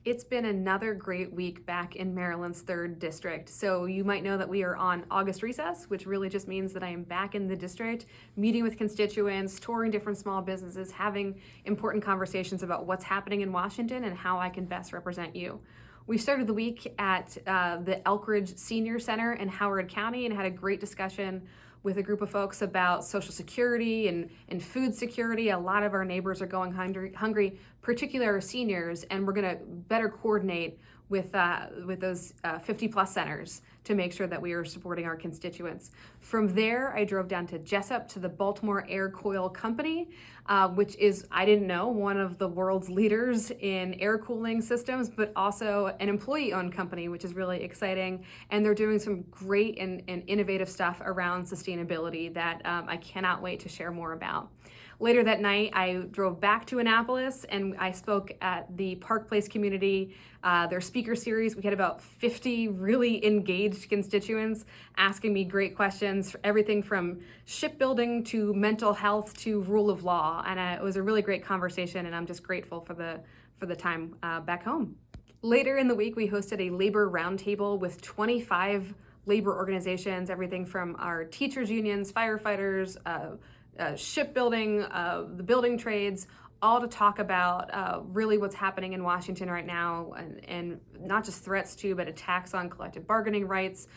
It's been another great week back in Maryland's 3rd District. So you might know that we are on August recess, which really just means that I am back in the district, meeting with constituents, touring different small businesses, having important conversations about what's happening in Washington and how I can best represent you. We started the week at the Elkridge Senior Center in Howard County and had a great discussion with a group of folks about Social Security and food security. A lot of our neighbors are going hungry, particularly our seniors, and we're going to better coordinate with those 50 plus centers to make sure that we are supporting our constituents. From there, I drove down to Jessup to the Baltimore Aircoil Company, which is, I didn't know, one of the world's leaders in air cooling systems, but also an employee-owned company, which is really exciting. And they're doing some great and innovative stuff around sustainability that I cannot wait to share more about. Later that night, I drove back to Annapolis and I spoke at the Park Place community, their speaker series. We had about 50 really engaged constituents asking me great questions, everything from shipbuilding to mental health to rule of law. And it was a really great conversation, and I'm just grateful for the time back home. Later in the week, we hosted a labor roundtable with 25 labor organizations, everything from our teachers unions, firefighters, shipbuilding, the building trades, all to talk about really what's happening in Washington right now, and not just threats to, but attacks on collective bargaining rights,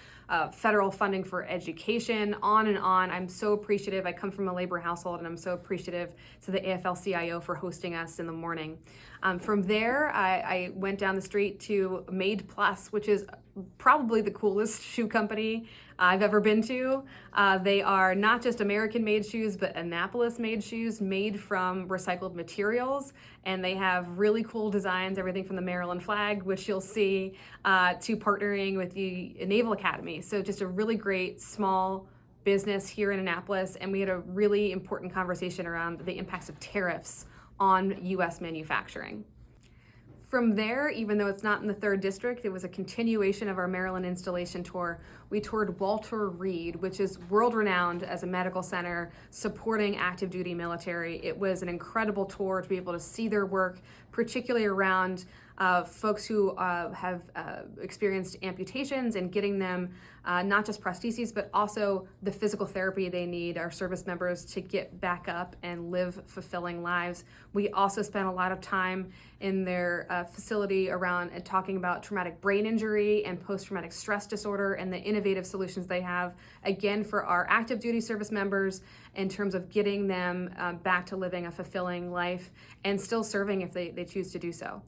federal funding for education, on and on. I'm so appreciative. I come from a labor household, and I'm so appreciative to the AFL-CIO for hosting us in the morning. From there, I went down the street to Made Plus, which is probably the coolest shoe company I've ever been to. They are not just American-made shoes, but Annapolis-made shoes made from recycled materials, and they have really cool designs, everything from the Maryland flag, which you'll see, to partnering with the Naval Academy. So just a really great small business here in Annapolis, and we had a really important conversation around the impacts of tariffs on U.S. manufacturing. From there, even though it's not in the 3rd District, it was a continuation of our Maryland installation tour. We toured Walter Reed, which is world-renowned as a medical center supporting active duty military. It was an incredible tour to be able to see their work, particularly around folks who have experienced amputations and getting them not just prostheses, but also the physical therapy they need, our service members, to get back up and live fulfilling lives. We also spent a lot of time in their facility around talking about traumatic brain injury and post-traumatic stress disorder and the innovative solutions they have, again, for our active duty service members in terms of getting them back to living a fulfilling life and still serving if they choose to do so.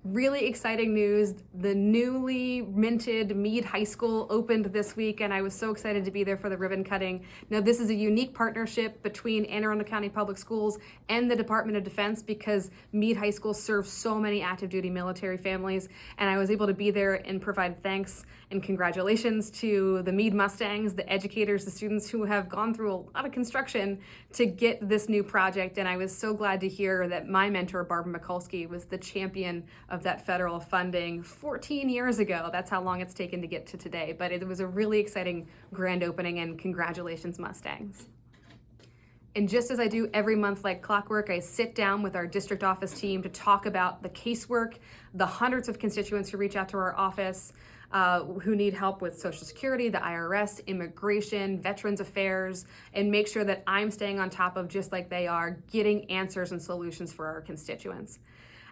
Really exciting news. The newly minted Meade High School opened this week, and I was so excited to be there for the ribbon cutting. Now, this is a unique partnership between Anne Arundel County Public Schools and the Department of Defense, because Meade High School serves so many active duty military families, and I was able to be there and provide thanks and congratulations to the Meade Mustangs, the educators, the students who have gone through a lot of construction to get this new project. And I was so glad to hear that my mentor, Barbara Mikulski, was the champion of that federal funding 14 years ago. That's how long it's taken to get to today. But it was a really exciting grand opening, and congratulations, Mustangs. And just as I do every month like clockwork, I sit down with our district office team to talk about the casework, the hundreds of constituents who reach out to our office, who need help with Social Security, the IRS, immigration, Veterans Affairs, and make sure that I'm staying on top of, just like they are, getting answers and solutions for our constituents.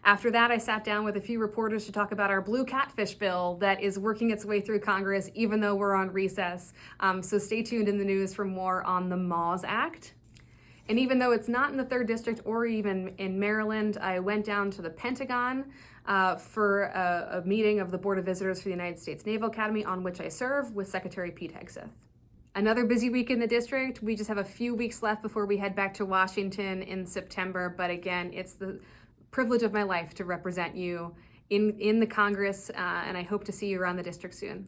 After that, I sat down with a few reporters to talk about our blue catfish bill that is working its way through Congress, even though we're on recess. So stay tuned in the news for more on the MAWS Act. And even though it's not in the 3rd District or even in Maryland, I went down to the Pentagon for a meeting of the Board of Visitors for the United States Naval Academy, on which I serve, with Secretary Pete Hegseth. Another busy week in the district. We just have a few weeks left before we head back to Washington in September. But again, it's the privilege of my life to represent you in the Congress, and I hope to see you around the district soon.